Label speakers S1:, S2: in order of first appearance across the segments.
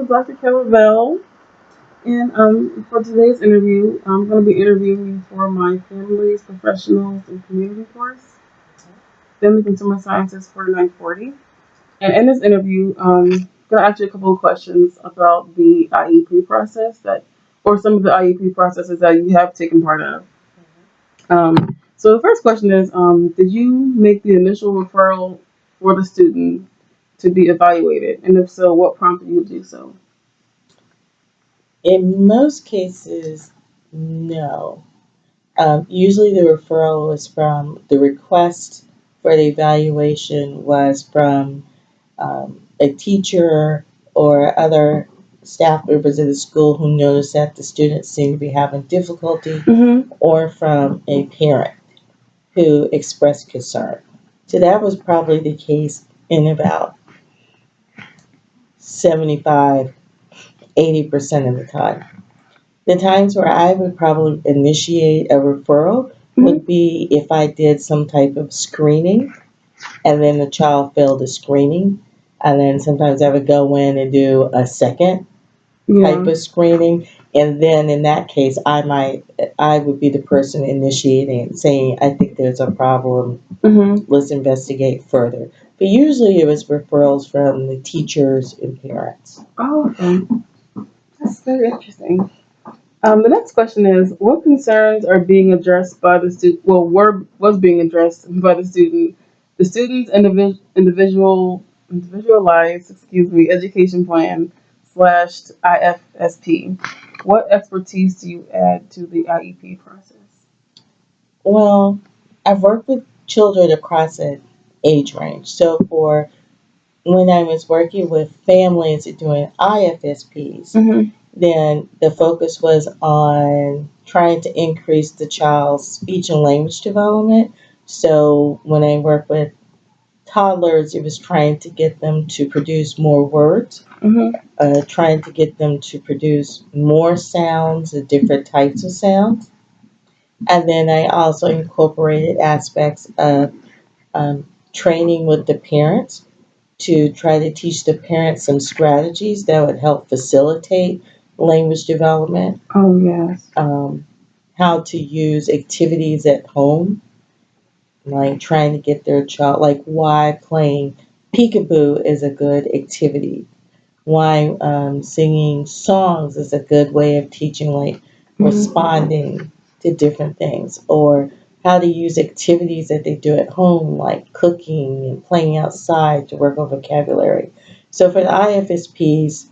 S1: is Dr. Keller-Bell, and for today's interview, I'm going to be interviewing you for my Families, Professionals, and Community course, then the Consumer Sciences 4940. And in this interview, I'm going to ask you a couple of questions about the IEP process or some of the IEP processes that you have taken part of. So the first question is, did you make the initial referral for the student to be evaluated? And if so, what prompted you to do so?
S2: In most cases, no. Usually the referral was from the request for the evaluation was from a teacher or other staff members of the school who noticed that the students seemed to be having difficulty,
S1: Mm-hmm.
S2: or from a parent who expressed concern. So that was probably the case in about 75, 80% of the time. The times where I would probably initiate a referral would be if I did some type of screening and then the child failed the screening. And then sometimes I would go in and do a second type
S1: Yeah.
S2: of screening. And then in that case, I would be the person initiating and saying, I think there's a problem.
S1: Mm-hmm.
S2: Let's investigate further. But usually it was referrals from the teachers and parents.
S1: Oh, okay. That's very interesting. The next question is, what concerns are being addressed by the student? Well, was being addressed by the student. The student's individualized, education plan slash IFSP. What expertise do you add to the IEP process?
S2: Well, I've worked with children across an age range. So for when I was working with families doing IFSPs,
S1: Mm-hmm.
S2: then the focus was on trying to increase the child's speech and language development. So when I work with toddlers, it was trying to get them to produce more words,
S1: Mm-hmm.
S2: trying to get them to produce more sounds, and different types of sounds. And then I also incorporated aspects of training with the parents to try to teach the parents some strategies that would help facilitate language development,
S1: Oh yes.
S2: um, how to use activities at home, like trying to get their child, like why playing peekaboo is a good activity, why singing songs is a good way of teaching, like
S1: Mm-hmm.
S2: responding to different things, or how to use activities that they do at home, like cooking and playing outside to work on vocabulary. So for the IFSPs,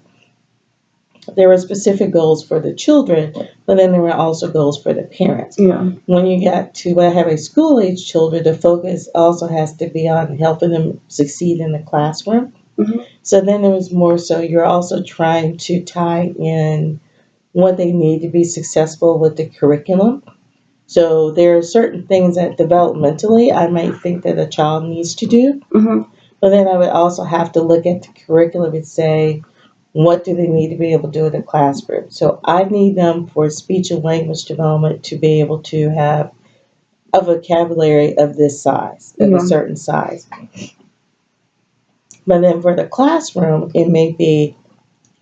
S2: there were specific goals for the children, but then there were also goals for the parents.
S1: Yeah.
S2: When you get to having school age children, the focus also has to be on helping them succeed in the classroom.
S1: Mm-hmm.
S2: So then it was more so you're also trying to tie in what they need to be successful with the curriculum. So there are certain things that developmentally I might think that a child needs to do,
S1: Mm-hmm.
S2: but then I would also have to look at the curriculum and say, what do they need to be able to do in the classroom? So I need them for speech and language development to be able to have a vocabulary of this size, of a
S1: Yeah.
S2: certain size. But then for the classroom, it may be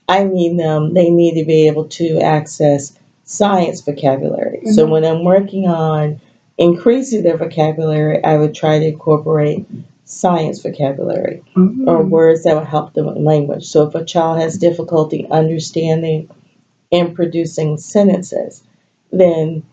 S2: they need to be able to access science vocabulary. So
S1: Mm-hmm.
S2: when I'm working on increasing their vocabulary, I would try to incorporate science vocabulary or
S1: Mm-hmm.
S2: words that would help them in language. So if a child has difficulty understanding and producing sentences, then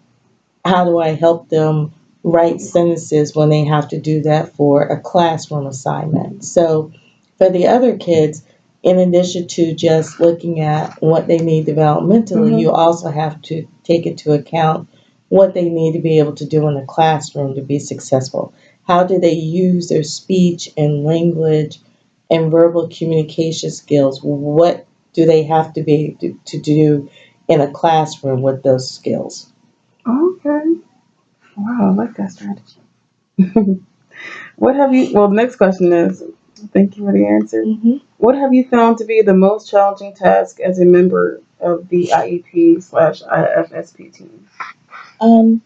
S2: how do I help them write sentences when they have to do that for a classroom assignment? So for the other kids, in addition to just looking at what they need developmentally,
S1: Mm-hmm.
S2: you also have to take into account what they need to be able to do in the classroom to be successful. How do they use their speech and language and verbal communication skills? What do they have to be to do in a classroom with those skills?
S1: Okay. Wow, I like that strategy. Well, the next question is, thank you for the answer.
S2: Mm-hmm.
S1: What have you found to be the most challenging task as a member of the IEP slash IFSP team?
S2: Um,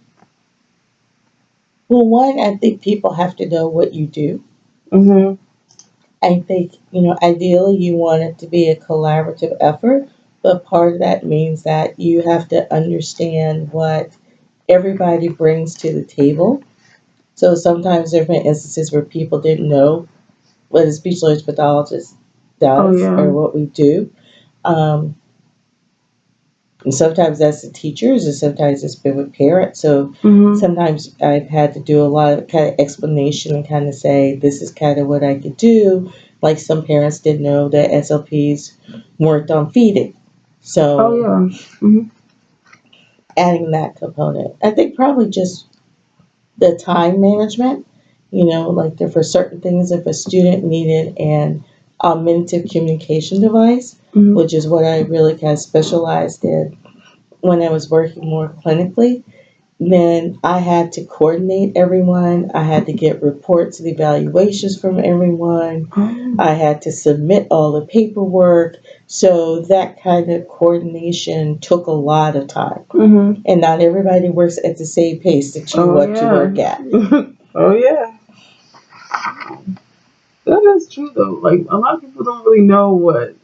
S2: well, one, I think people have to know what you do.
S1: Mm-hmm.
S2: I think, ideally you want it to be a collaborative effort, but part of that means that you have to understand what everybody brings to the table. So sometimes there have been instances where people didn't know what a speech language pathologist
S1: Oh
S2: does
S1: yeah.
S2: or what we do. Um, and sometimes that's the teachers, and sometimes it's been with parents. So
S1: Mhm.
S2: sometimes I've had to do a lot of kind of explanation and kind of say, this is kind of what I could do. Like some parents didn't know that SLPs worked on feeding.
S1: Oh
S2: So
S1: yeah. Mhm.
S2: adding that component. I think probably just the time management, like for certain things, if a student needed an augmentative communication device,
S1: Mhm.
S2: which is what I really kind of specialized in when I was working more clinically, then I had to coordinate everyone. I had to get reports and evaluations from everyone.
S1: Oh.
S2: I had to submit all the paperwork. So that kind of coordination took a lot of time.
S1: Mhm.
S2: And not everybody works at the same pace that you
S1: Oh
S2: want to
S1: yeah.
S2: work at.
S1: Oh yeah. That is true though. Like a lot of people don't really know what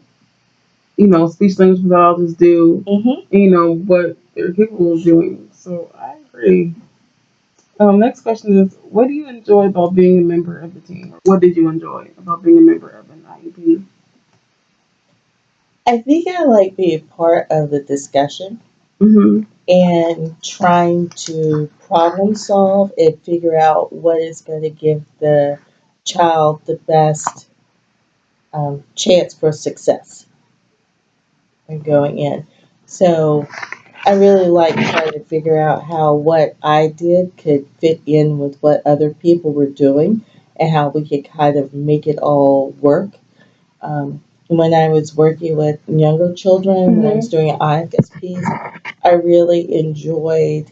S1: speech language pathologists do,
S2: Hmm.
S1: and, what they're capable of doing. So I agree. Next question is, what do you enjoy about being a member of the team? Or what did you enjoy about being a member of an IEP?
S2: I think I like being part of the discussion
S1: Mhm.
S2: and trying to problem solve and figure out what is going to give the child the best chance for success in going in. So I really like trying to figure out how what I did could fit in with what other people were doing and how we could kind of make it all work. When I was working with younger children, when I was
S1: Mhm.
S2: doing IFSPs, I really enjoyed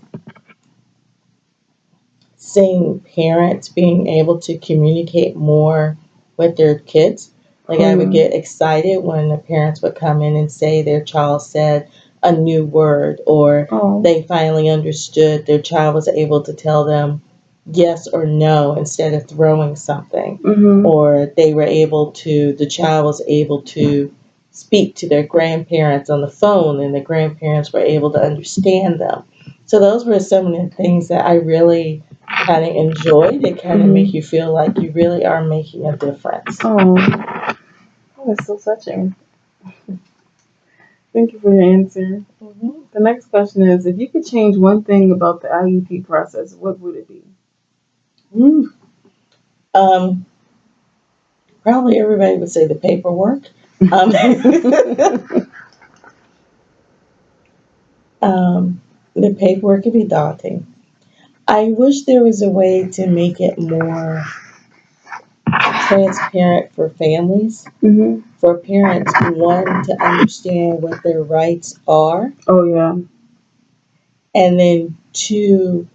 S2: seeing parents being able to communicate more with their kids. Like
S1: Oh
S2: I would
S1: yeah.
S2: get excited when the parents would come in and say their child said a new word or
S1: Oh.
S2: they finally understood their child was able to tell them yes or no instead of throwing something,
S1: Mhm.
S2: or the child was able to speak to their grandparents on the phone and the grandparents were able to understand them. So those were some of the things that I really kind of enjoyed. It kind of make
S1: Mhm.
S2: you feel like you really are making a difference.
S1: Oh, that's so touching. Thank you for your answer.
S2: Hmm.
S1: The next question is, if you could change one thing about the IEP process, what would it be?
S2: Um, Probably everybody would say the paperwork. Um, um, the paperwork could be daunting. I wish there was a way to make it more transparent for families,
S1: Mhm.
S2: for parents, one, to understand what their rights are,
S1: Oh yeah.
S2: and then two,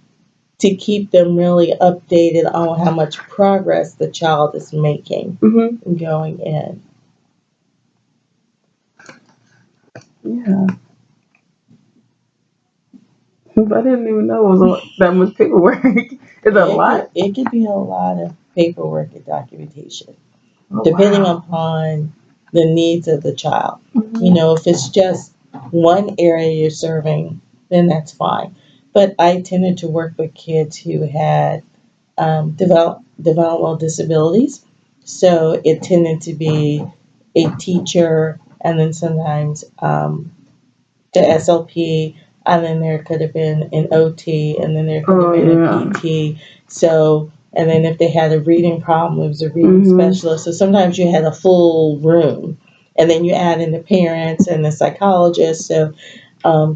S2: to keep them really updated on how much progress the child is making
S1: Mhm.
S2: going in.
S1: Yeah. But I didn't even know it was that much paperwork. Is that a lot?
S2: It could be a lot of paperwork and documentation,
S1: Oh
S2: depending
S1: wow.
S2: upon the needs of the child.
S1: Mhm.
S2: If it's just one area you're serving, then that's fine. But I tended to work with kids who had developmental disabilities. So it tended to be a teacher and then sometimes the SLP, and then there could have been an OT, and then there could have
S1: Oh
S2: been a
S1: yeah.
S2: PT. So, and then if they had a reading problem, it was a reading
S1: Mhm.
S2: specialist. So sometimes you had a full room. And then you add in the parents and the psychologist. So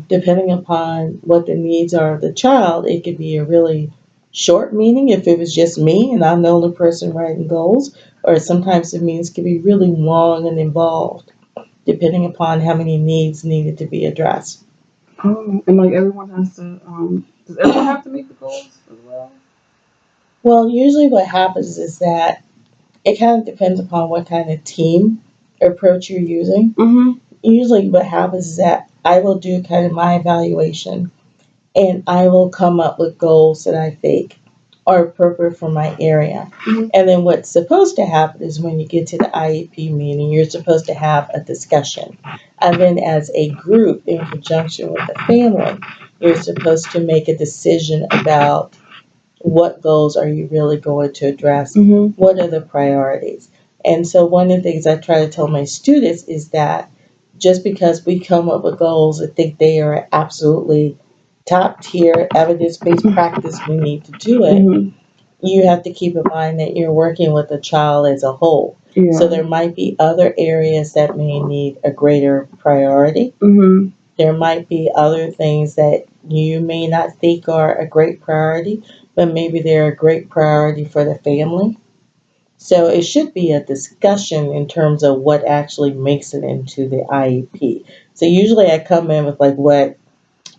S2: depending upon what the needs are of the child, it could be a really short meeting if it was just me and I'm the only person writing goals, or sometimes the meetings could be really long and involved, depending upon how many needs needed to be addressed.
S1: Oh, and like everyone has to. Does everyone have to meet the goals as well?
S2: Well, usually what happens is that it kind of depends upon what kind of team approach you're using.
S1: Mhm.
S2: Usually what happens is that I will do kind of my evaluation and I will come up with goals that I think are appropriate for my area.
S1: Mhm.
S2: And then what's supposed to happen is when you get to the IEP meeting, you're supposed to have a discussion. And then as a group, in conjunction with the family, you're supposed to make a decision about what goals are you really going to address?
S1: Mhm.
S2: What are the priorities? And so one of the things I try to tell my students is that just because we come up with goals and think they are absolutely top tier evidence based practice, we need to do it.
S1: Mhm.
S2: You have to keep in mind that you're working with a child as a whole. So
S1: Yeah.
S2: there might be other areas that may need a greater priority.
S1: Mhm.
S2: There might be other things that you may not think are a great priority, but maybe they're a great priority for the family. So it should be a discussion in terms of what actually makes it into the IEP. So usually I come in with like what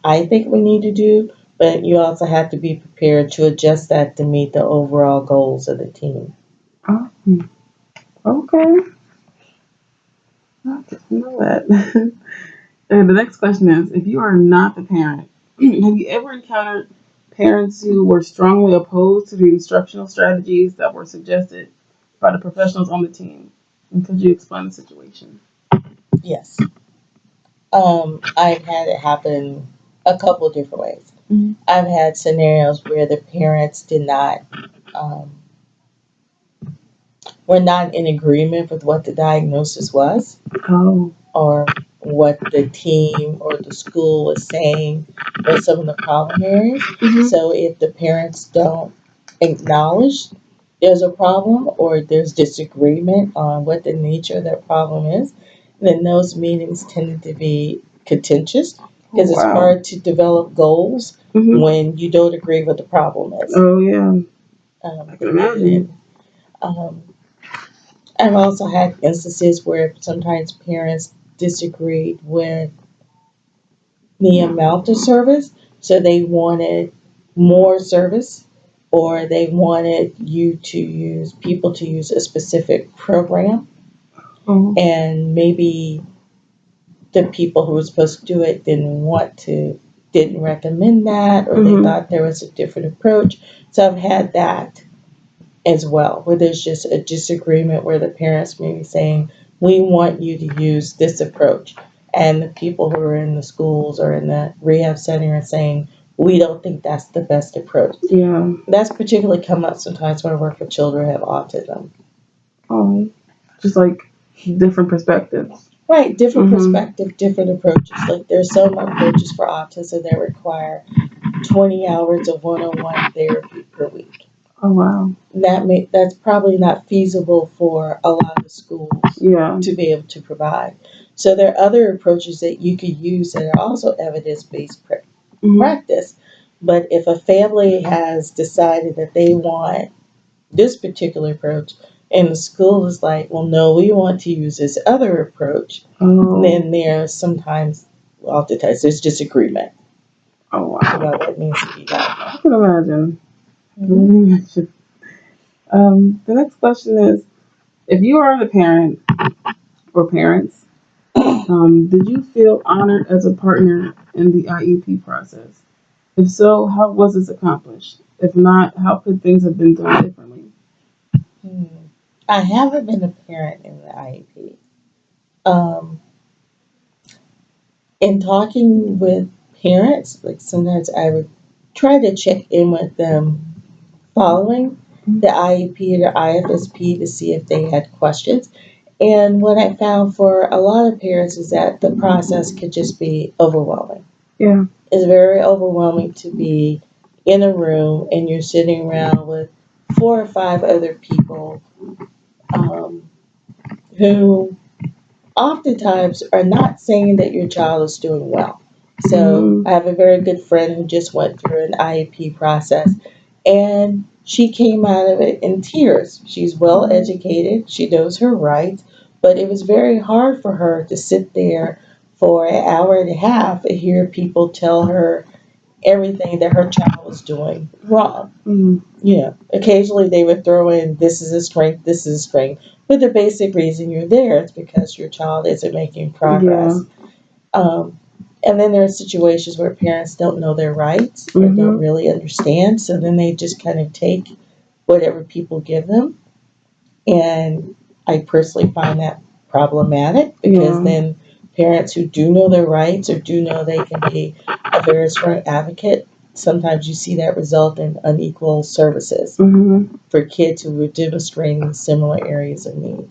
S2: I think we need to do, but you also have to be prepared to adjust that to meet the overall goals of the team.
S1: Oh, okay. I didn't know that. And the next question is, if you are not the parent, have you ever encountered parents who were strongly opposed to the instructional strategies that were suggested by the professionals on the team? And could you explain the situation?
S2: Yes. I've had it happen a couple different ways.
S1: Mm-hmm.
S2: I've had scenarios where the parents did not um, were not in agreement with what the diagnosis was
S1: Oh.
S2: or what the team or the school was saying were some of the problem areas.
S1: Mm-hmm.
S2: So if the parents don't acknowledge there's a problem or there's disagreement on what the nature of that problem is, then those meetings tend to be contentious
S1: Oh,
S2: because it's
S1: wow.
S2: hard to develop goals
S1: Mm-hmm.
S2: when you don't agree what the problem is.
S1: Oh, yeah. I can
S2: And
S1: imagine.
S2: then I've also had instances where sometimes parents disagreed with the amount of service, so they wanted more service, or they wanted you to use people to use a specific program,
S1: Oh.
S2: and maybe the people who were supposed to do it didn't recommend that, or they
S1: Mm-hmm.
S2: thought there was a different approach. So I've had that as well, where there's just a disagreement where the parents may be saying, we want you to use this approach. And the people who are in the schools or in the rehab center are saying, we don't think that's the best approach.
S1: Yeah.
S2: That's particularly come up sometimes when I work with children who have autism.
S1: Oh. Just like different perspectives.
S2: Right, different
S1: Mm-hmm.
S2: perspective, different approaches. Like there's some approaches for autism that require 20 hours of one-on-one therapy per week.
S1: Oh, wow.
S2: That's probably not feasible for a lot of schools
S1: Yeah.
S2: to be able to provide. So there are other approaches that you could use that are also evidence-based
S1: Mm-hmm.
S2: practice. But if a family has decided that they want this particular approach and the school is like, well, no, we want to use this other approach,
S1: Oh.
S2: then there's sometimes, oftentimes, there's disagreement
S1: Oh, wow.
S2: about what needs to be done.
S1: I can imagine. I can
S2: Mhm.
S1: really imagine. The next question is, if you are the parent or parents, did you feel honored as a partner in the IEP process? If so, how was this accomplished? If not, how could things have been done differently?
S2: Hmm. I haven't been a parent in the IEP. Um, in talking with parents, like sometimes I would try to check in with them following the IEP or the IFSP to see if they had questions. And what I found for a lot of parents is that the process could just be overwhelming.
S1: Yeah.
S2: It's very overwhelming to be in a room and you're sitting around with 4 or 5 other people um, who oftentimes are not saying that your child is doing well. So
S1: Mm-hmm.
S2: I have a very good friend who just went through an IEP process and she came out of it in tears. She's well educated, she knows her rights, but it was very hard for her to sit there for an hour and a half and hear people tell her everything that her child was doing wrong.
S1: Mm-hmm.
S2: Occasionally they would throw in, this is a strength, this is a strength. But the basic reason you're there is because your child isn't making
S1: Yeah.
S2: progress. Um, And then there are situations where parents don't know their rights or don't really understand. So then they just kind of take whatever people give them. And I personally find that problematic because then parents who do know their rights or do know they can be a very strong advocate, sometimes you see that result in unequal services for kids who are demonstrating similar areas of need.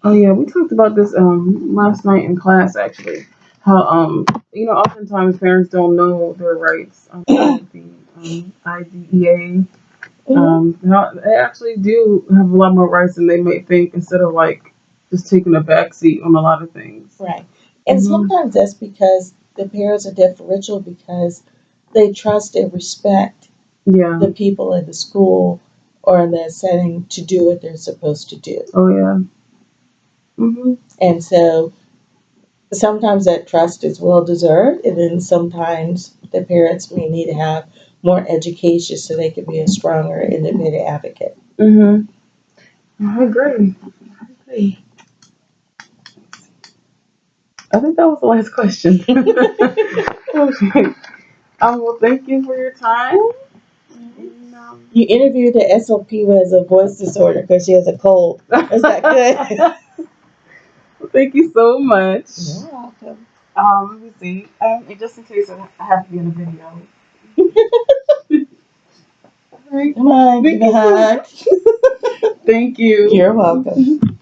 S1: Oh yeah, we talked about this last night in class actually. How oftentimes parents don't know their rights under the IDEA. How they actually do have a lot more rights than they may think instead of like just taking a back seat on a lot of things.
S2: Right. And sometimes that's because the parents are deferential because they trust and respect the people in the school or in that setting to do what they're supposed to do.
S1: Oh yeah.
S2: And so sometimes that trust is well deserved, and then sometimes the parents may need to have more education so they can be a stronger independent advocate.
S1: I agree. I think that was the last question. Okay. Well, thank you for your time. And,
S2: You interviewed the SLP who has a voice disorder because she has a cold. Is that good?
S1: well, thank you so much.
S2: You're welcome.
S1: Let me see. Just in case I have to be in a video. All right.
S2: Come on, give a hug.
S1: Thank you.
S2: You're welcome.